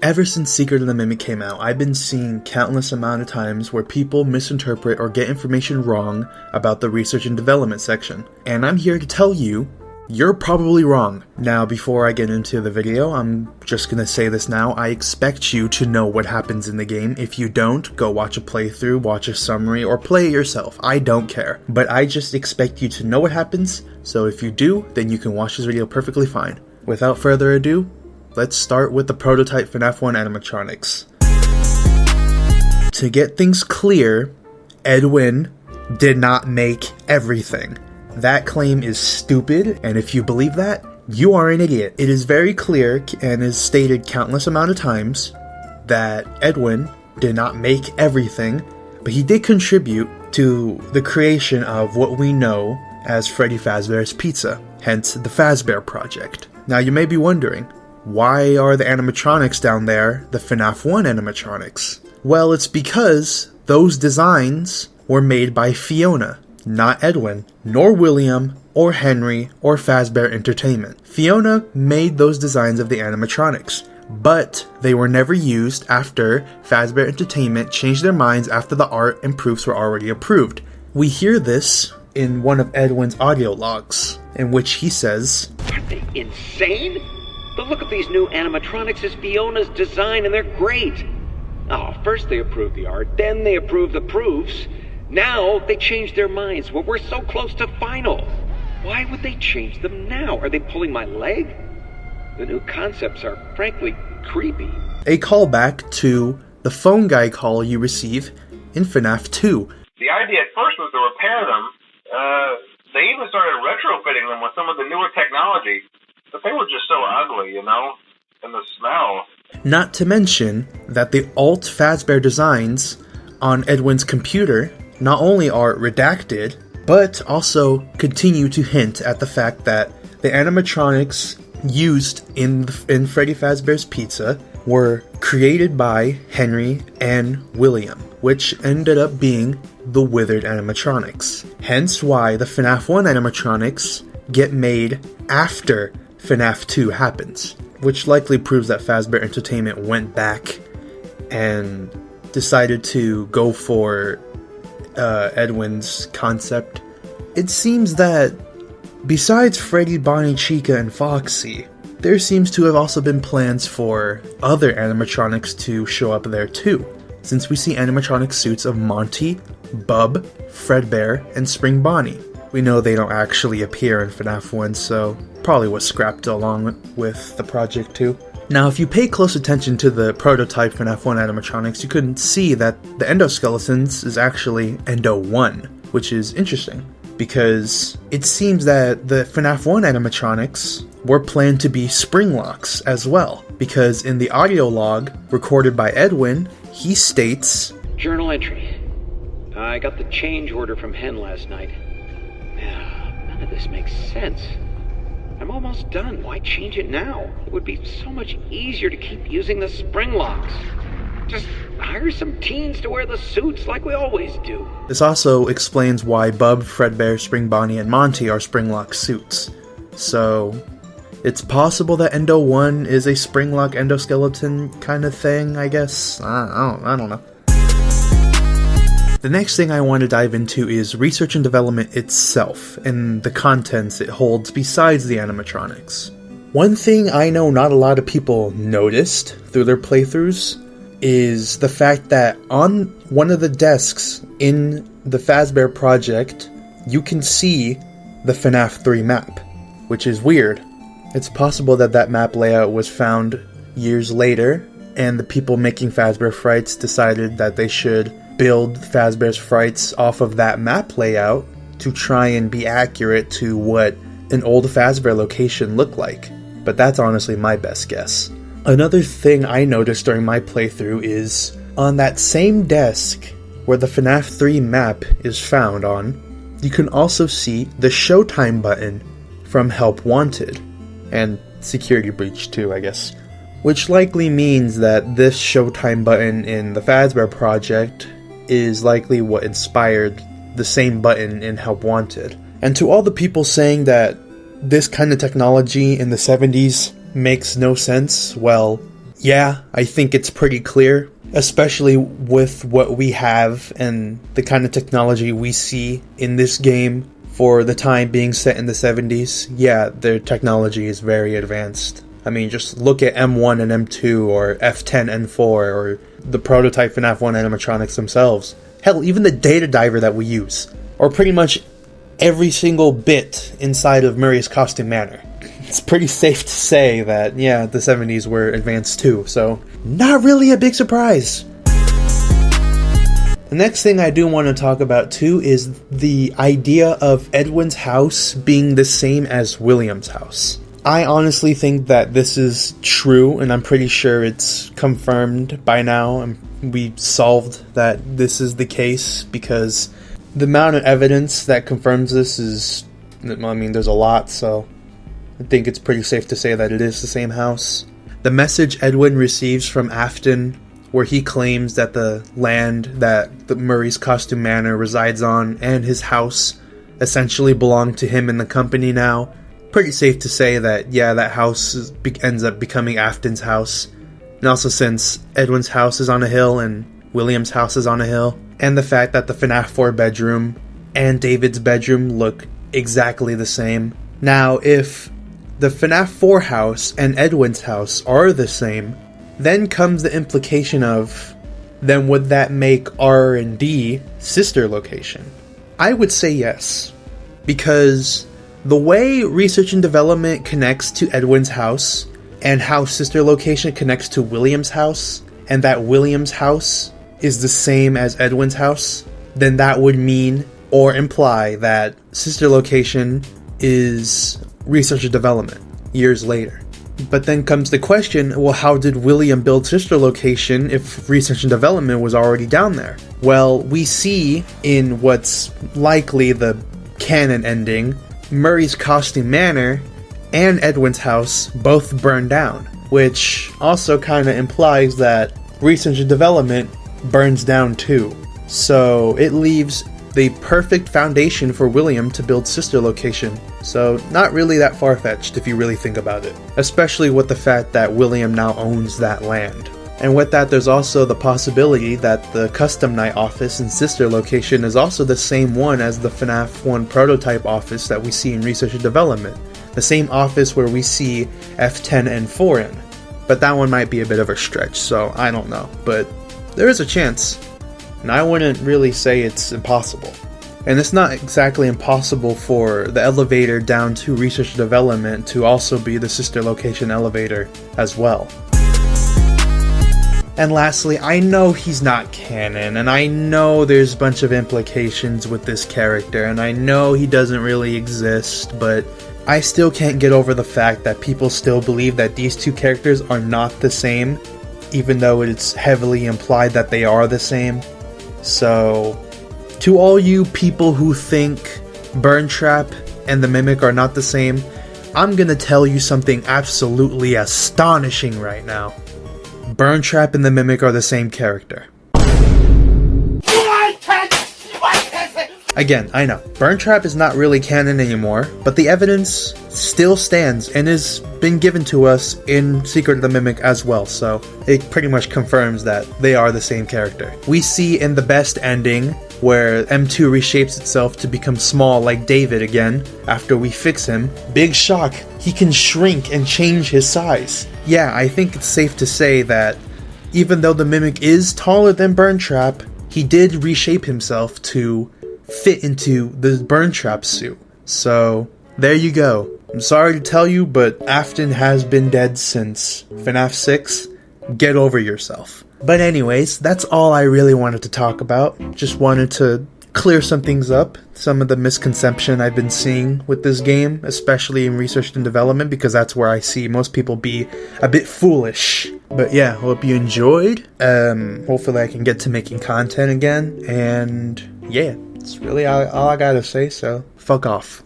Ever since Secret of the Mimic came out, I've been seeing countless amount of times where people misinterpret or get information wrong about the research and development section. And I'm here to tell you, you're probably wrong. Now, before I get into the video, I'm just gonna say this now. I expect you to know what happens in the game. If you don't, go watch a playthrough, watch a summary, or play it yourself. I don't care. But I just expect you to know what happens, so if you do, then you can watch this video perfectly fine. Without further ado, let's start with the prototype FNAF 1 animatronics. To get things clear, Edwin did not make everything. That claim is stupid, and if you believe that, you are an idiot. It is very clear and is stated countless amount of times that Edwin did not make everything, but he did contribute to the creation of what we know as Freddy Fazbear's Pizza, hence the Fazbear Project. Now you may be wondering, why are the animatronics down there the FNAF 1 animatronics? Well, it's because those designs were made by Fiona, not Edwin, nor William, or Henry, or Fazbear Entertainment. Fiona made those designs of the animatronics, but they were never used after Fazbear Entertainment changed their minds after the art and proofs were already approved. We hear this in one of Edwin's audio logs, in which he says, "Are they insane? The look of these new animatronics is Fiona's design and they're great. Oh, first they approved the art, then they approved the proofs. Now they changed their minds when we're so close to final. Why would they change them now? Are they pulling my leg? The new concepts are frankly creepy." A callback to the phone guy call you receive in FNAF 2. The idea at first was to repair them. They even started retrofitting them with some of the newer technology. But they were just so ugly, you know? And the smell. Not to mention that the alt Fazbear designs on Edwin's computer not only are redacted, but also continue to hint at the fact that the animatronics used in Freddy Fazbear's Pizza were created by Henry and William, which ended up being the Withered animatronics. Hence why the FNAF 1 animatronics get made after FNAF 2 happens, which likely proves that Fazbear Entertainment went back and decided to go for Edwin's concept. It seems that besides Freddy, Bonnie, Chica, and Foxy, there seems to have also been plans for other animatronics to show up there too, since we see animatronic suits of Monty, Bub, Fredbear, and Spring Bonnie. We know they don't actually appear in FNAF 1, so probably was scrapped along with the project too. Now, if you pay close attention to the prototype FNAF 1 animatronics, you couldn't see that the endoskeletons is actually Endo 1, which is interesting, because it seems that the FNAF 1 animatronics were planned to be Springlocks as well, because in the audio log recorded by Edwin, he states, Journal entry. I got the change order from Hen last night. None of this makes sense. I'm almost done. Why change it now? It would be so much easier to keep using the Springlocks. Just hire some teens to wear the suits like we always do. This also explains why Bub, Fredbear, Spring Bonnie, and Monty are Springlock suits. So, it's possible that Endo 1 is a Springlock endoskeleton kind of thing, I guess? I don't know. The next thing I want to dive into is research and development itself, and the contents it holds besides the animatronics. One thing I know not a lot of people noticed through their playthroughs is the fact that on one of the desks in the Fazbear Project, you can see the FNAF 3 map, which is weird. It's possible that that map layout was found years later, and the people making Fazbear Frights decided that they should build Fazbear's Frights off of that map layout to try and be accurate to what an old Fazbear location looked like. But that's honestly my best guess. Another thing I noticed during my playthrough is on that same desk where the FNAF 3 map is found on, you can also see the Showtime button from Help Wanted, and Security Breach too, I guess. Which likely means that this Showtime button in the Fazbear Project is likely what inspired the same button in Help Wanted. And to all the people saying that this kind of technology in the 70s makes no sense, well, Yeah, I think it's pretty clear, especially with what we have and the kind of technology we see in this game for the time being set in the 70s. Yeah, their technology is very advanced. I mean, just look at M1 and M2 or F10 and 4 or the prototype FNAF 1 animatronics themselves. Hell, even the data diver that we use, or pretty much every single bit inside of Murray's Costume Manor. It's pretty safe to say that, yeah, the 70s were advanced too, so not really a big surprise. The next thing I do want to talk about too is the idea of Edwin's house being the same as William's house. I honestly think that this is true, and I'm pretty sure it's confirmed by now, and we solved that this is the case, because the amount of evidence that confirms this is, I mean, there's a lot, so I think it's pretty safe to say that it is the same house. The message Edwin receives from Afton, where he claims that the land that the Murray's Costume Manor resides on and his house essentially belong to him and the company now, pretty safe to say that, yeah, that house ends up becoming Afton's house. And also, since Edwin's house is on a hill and William's house is on a hill, and the fact that the FNAF 4 bedroom and David's bedroom look exactly the same. Now, if the FNAF 4 house and Edwin's house are the same, then comes the implication of, then would that make R&D sister location? I would say yes, because the way research and development connects to Edwin's house, and how sister location connects to William's house, and that William's house is the same as Edwin's house, then that would mean or imply that sister location is research and development years later. But then comes the question, well, how did William build sister location if research and development was already down there? Well, we see in what's likely the canon ending, Murray's Costume Manor and Edwin's house both burned down, which also kind of implies that research and development burns down too. So it leaves the perfect foundation for William to build sister location. So not really that far-fetched if you really think about it, especially with the fact that William now owns that land. And with that, there's also the possibility that the Custom Night office and sister location is also the same one as the FNAF 1 prototype office that we see in research and development. The same office where we see F10 and 4 in. But that one might be a bit of a stretch, so I don't know. But there is a chance, and I wouldn't really say it's impossible. And it's not exactly impossible for the elevator down to research and development to also be the sister location elevator as well. And lastly, I know he's not canon, and I know there's a bunch of implications with this character, and I know he doesn't really exist, but I still can't get over the fact that people still believe that these two characters are not the same, even though it's heavily implied that they are the same. So, to all you people who think Burntrap and the Mimic are not the same, I'm gonna tell you something absolutely astonishing right now. Burntrap and the Mimic are the same character. Again, I know, Burntrap is not really canon anymore, but the evidence still stands and has been given to us in Secret of the Mimic as well, so it pretty much confirms that they are the same character. We see in the best ending, where M2 reshapes itself to become small like David again, after we fix him. Big shock, he can shrink and change his size. Yeah, I think it's safe to say that even though the Mimic is taller than Burntrap, he did reshape himself to fit into the Burntrap suit. So, there you go. I'm sorry to tell you, but Afton has been dead since FNAF 6. Get over yourself. But anyways, that's all I really wanted to talk about. Just wanted to clear some things up, some of the misconception I've been seeing with this game, especially in research and development, because that's where I see most people be a bit foolish. But yeah, hope you enjoyed. Hopefully I can get to making content again, and yeah, that's really all I gotta say, so fuck off.